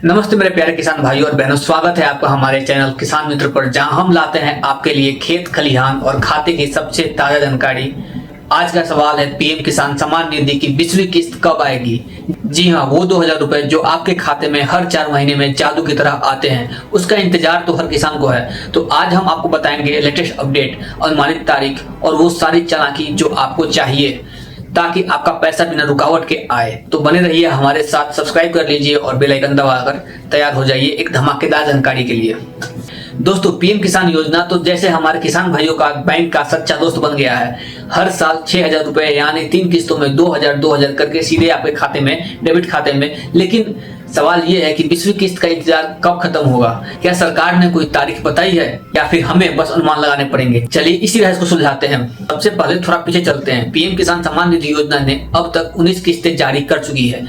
नमस्ते मेरे प्यारे किसान भाइयों और बहनों, स्वागत है आपका हमारे चैनल किसान मित्र पर, जहां हम लाते हैं आपके लिए खेत खलिहान और खाते की सबसे ताजा जानकारी। आज का सवाल है, पीएम किसान सम्मान निधि की 20वीं किस्त कब आएगी? जी हां, वो 2000 रुपए जो आपके खाते में हर 4 महीने में जादू की तरह आते हैं, उसका इंतजार तो हर किसान को है। तो आज हम आपको बताएंगे लेटेस्ट अपडेट, अनुमानित तारीख और वो सारी चालाकी जो आपको चाहिए ताकि आपका पैसा बिना रुकावट के आए। तो बने रहिए हमारे साथ, सब्सक्राइब कर लीजिए और बेल आइकन दबाकर तैयार हो जाइए एक धमाकेदार जानकारी के लिए। दोस्तों, पीएम किसान योजना तो जैसे हमारे किसान भाइयों का बैंक का सच्चा दोस्त बन गया है। हर साल 6000 रुपए यानी 3 किस्तों में 2000 करके सीधे आपके खाते में, डेबिट खाते में। लेकिन सवाल ये है कि 20वीं किस्त का इंतजार कब खत्म होगा? क्या सरकार ने कोई तारीख बताई है या फिर हमें बस अनुमान लगाने पड़ेंगे? चलिए इसी रहस्य को सुलझाते हैं। सबसे पहले थोड़ा पीछे चलते हैं। पीएम किसान सम्मान निधि योजना ने अब तक 19 किस्तें जारी कर चुकी है।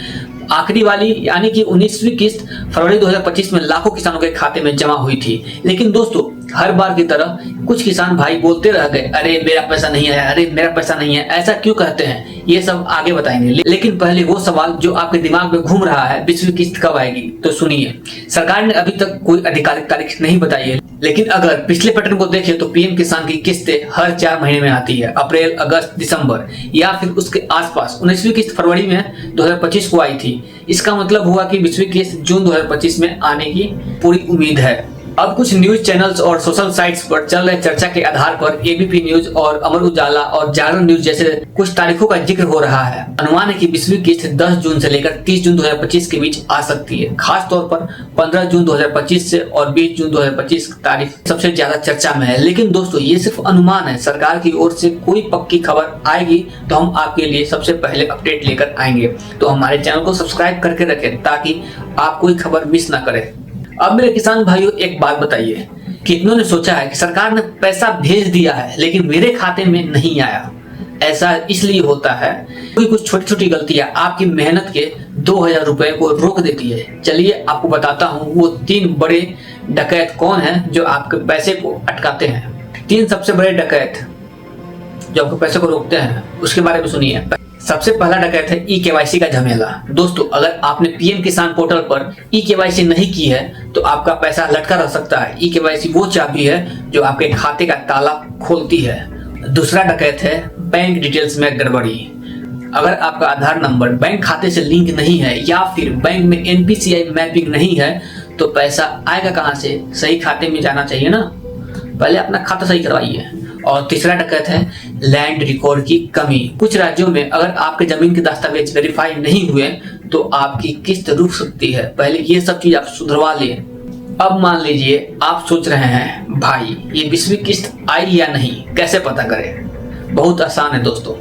आखिरी वाली यानी कि 19वीं किस्त फरवरी 2025 में लाखों किसानों के खाते में जमा हुई थी। लेकिन दोस्तों, हर बार की तरह कुछ किसान भाई बोलते रह गए, अरे मेरा पैसा नहीं आया, अरे मेरा पैसा नहीं है। ऐसा क्यों कहते हैं, ये सब आगे बताएंगे। लेकिन पहले वो सवाल जो आपके दिमाग में घूम रहा है, 20वीं किस्त कब आएगी? तो सुनिए, सरकार ने अभी तक कोई आधिकारिक तारीख नहीं बताई है। लेकिन अगर पिछले पैटर्न को देखें तो पीएम किसान की किस्तें हर 4 महीने में आती है, अप्रैल, अगस्त, दिसंबर या फिर उसके आसपास। 19वीं किस्त फरवरी में 2025 को आई थी। इसका मतलब हुआ कि 20वीं किस्त जून 2025 में आने की पूरी उम्मीद है। अब कुछ न्यूज चैनल्स और सोशल साइट्स पर चल रहे चर्चा के आधार पर एबीपी न्यूज और अमर उजाला और जागरण न्यूज जैसे कुछ तारीखों का जिक्र हो रहा है। अनुमान है कि 20वीं किस्त 10 जून से लेकर 30 जून 2025 के बीच आ सकती है। खास तौर पर 15 जून 2025 से और 20 जून 2025 तारीख सबसे ज्यादा चर्चा में है। लेकिन दोस्तों, ये सिर्फ अनुमान है। सरकार की ओर से कोई पक्की खबर आएगी तो हम आपके लिए सबसे पहले अपडेट लेकर आएंगे। तो हमारे चैनल को सब्सक्राइब करके रखें ताकि आप कोई खबर मिस ना करें। अब मेरे किसान भाइयों, एक बात बताइए, कितनों ने सोचा है कि सरकार ने पैसा भेज दिया है लेकिन मेरे खाते में नहीं आया? ऐसा इसलिए होता है क्योंकि कुछ छोटी छोटी गलतियां आपकी मेहनत के 2000 रुपए को रोक देती है। चलिए आपको बताता हूँ वो 3 बड़े डकैत कौन है जो आपके पैसे को अटकाते हैं। 3 सबसे बड़े डकैत जो आपके पैसे को रोकते हैं, उसके बारे में सुनिए। सबसे पहला डकैत है ई-केवाईसी का झमेला। दोस्तों, अगर आपने पीएम किसान पोर्टल पर ई-केवाईसी नहीं की है तो आपका पैसा लटका रह सकता है। ई-केवाईसी वो चाबी है जो आपके खाते का ताला खोलती है। दूसरा डकैत है बैंक डिटेल्स में गड़बड़ी। अगर आपका आधार नंबर बैंक खाते से लिंक नहीं है या फिर बैंक में एनपीसीआई मैपिंग नहीं है तो पैसा आएगा कहां से? सही खाते में जाना चाहिए ना, पहले अपना खाता सही करवाइए। और तीसरा डकैत है लैंड रिकॉर्ड की कमी। कुछ राज्यों में अगर आपके जमीन के दस्तावेज वेरीफाई नहीं हुए तो आपकी किस्त रुक सकती है। पहले ये सब चीज आप सुधरवा लें। अब मान लीजिए आप सोच रहे हैं, भाई ये 20वीं किस्त आई या नहीं, कैसे पता करें? बहुत आसान है दोस्तों,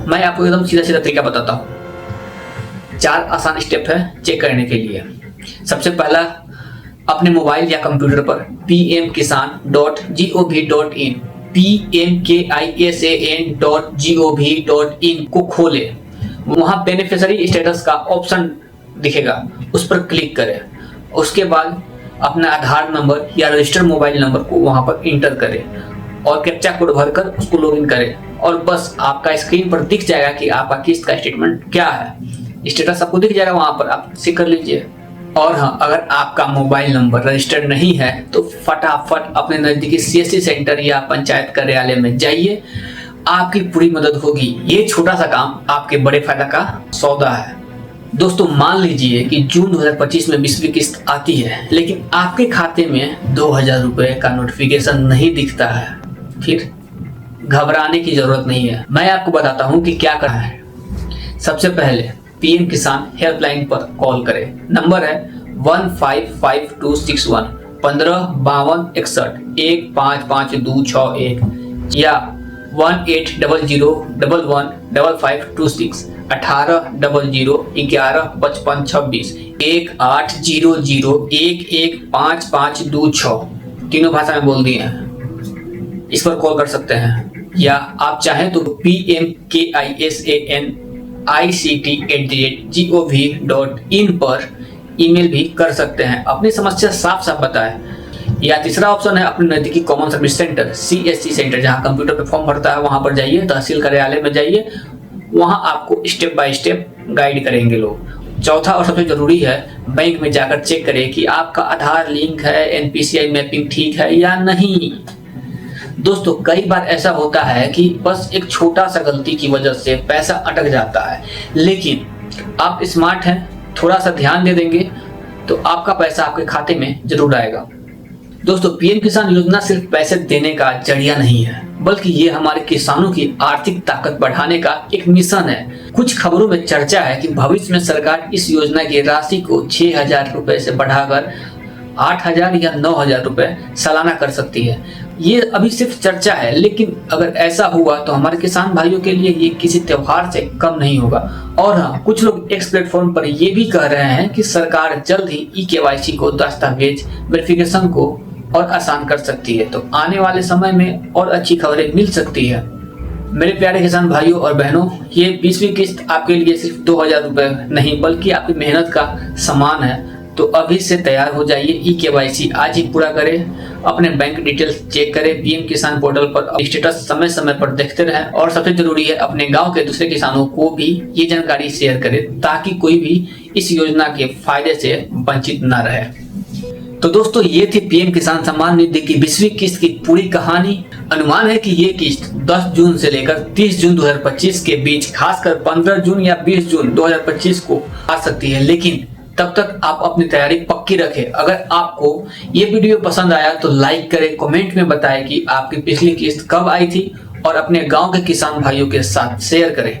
मैं आपको एकदम सीधा सीधा तरीका बताता हूँ। 4 आसान स्टेप है चेक करने के लिए। सबसे पहला, अपने मोबाइल या कंप्यूटर पर pmkisan.gov.in pmkisan.gov.in को खोले। वहां बेनिफिशियरी स्टेटस का ऑप्शन दिखेगा, उस पर क्लिक करें। उसके बाद अपना आधार नंबर या रजिस्टर्ड मोबाइल नंबर को वहां पर इंटर करें और कैप्चा कोड भरकर उसको लॉगिन करें और बस आपका स्क्रीन पर दिख जाएगा कि आपका किस्त का स्टेटमेंट क्या है। स्टेटस आपको दिख जाएगा, वहां पर आप चेक कर लीजिए। और हाँ, अगर आपका मोबाइल नंबर रजिस्टर्ड नहीं है तो फटाफट अपने नजदीकी सीएससी सेंटर या पंचायत कार्यालय में जाइए, आपकी पूरी मदद होगी। ये छोटा सा काम आपके बड़े फायदा का सौदा है। दोस्तों, मान लीजिए कि जून 2025 में 20वीं किस्त आती है लेकिन आपके खाते में 2000 रुपए का नोटिफिकेशन नहीं दिखता है, फिर घबराने की जरूरत नहीं है। मैं आपको बताता हूँ कि क्या करना है। सबसे पहले पीएम किसान हेल्पलाइन पर कॉल करें। नंबर है 155261 155261 1555261 या 1800115526 1800115526 1800115526 तीनों भाषा में बोल दिए हैं। इस पर कॉल कर सकते हैं या आप चाहें तो pmkisan@gov.in पर ईमेल भी कर सकते हैं। अपनी समस्या साफ साफ बताएं। या तीसरा ऑप्शन है अपने नजदीकी common service centre CSC centre, जहां कंप्यूटर पे फॉर्म भरता है वहां पर जाइए, तहसील कार्यालय में जाइए, वहां आपको स्टेप बाय स्टेप गाइड करेंगे लोग। चौथा और सबसे जरूरी है, बैंक में जाकर चेक करें कि आपका आधार लिंक है, एनपीसीआई मैपिंग ठीक है या नहीं। दोस्तों कई बार ऐसा होता है कि बस एक छोटा सा गलती की वजह से पैसा अटक जाता है, लेकिन आप स्मार्ट हैं, थोड़ा सा ध्यान दे देंगे तो आपका पैसा आपके खाते में जरूर आएगा। दोस्तों पीएम किसान योजना सिर्फ पैसे देने का जरिया नहीं है, बल्कि ये हमारे किसानों की आर्थिक ताकत बढ़ाने का एक मिशन है। कुछ खबरों में चर्चा है कि भविष्य में सरकार इस योजना की राशि को 6,000 रुपए से बढ़ाकर 8,000 या 9,000 रुपए सालाना कर सकती है। ये अभी सिर्फ चर्चा है, लेकिन अगर ऐसा हुआ तो हमारे किसान भाइयों के लिए ये किसी त्योहार से कम नहीं होगा। और हाँ, कुछ लोग एक्स प्लेटफॉर्म पर ये भी कह रहे हैं कि सरकार जल्द ही ई-केवाईसी को, दस्तावेज वेरिफिकेशन को और आसान कर सकती है। तो आने वाले समय में और अच्छी खबरें मिल सकती है। मेरे प्यारे किसान भाइयों और बहनों, ये 20वीं किस्त आपके लिए सिर्फ 2,000 रुपए नहीं बल्कि आपकी मेहनत का सम्मान है। तो अभी से तैयार हो जाइए, ई-केवाईसी आज ही पूरा करें, अपने बैंक डिटेल्स चेक करें, पीएम किसान पोर्टल पर स्टेटस समय समय पर देखते रहें और सबसे जरूरी है अपने गांव के दूसरे किसानों को भी ये जानकारी शेयर करें ताकि कोई भी इस योजना के फायदे से वंचित न रहे। तो दोस्तों ये थी पीएम किसान सम्मान निधि की 20वीं किस्त की पूरी कहानी। अनुमान है कि ये किस्त 10 जून से लेकर 30 जून 2025 के बीच, खासकर 15 जून या 20 जून 2025 को आ सकती है, लेकिन तब तक आप अपनी तैयारी पक्की रखें। अगर आपको ये वीडियो पसंद आया तो लाइक करें, कमेंट में बताएं कि आपकी पिछली किस्त कब आई थी और अपने गांव के किसान भाइयों के साथ शेयर करें।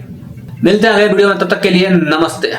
मिलते हैं अगले वीडियो में, तब तक के लिए नमस्ते।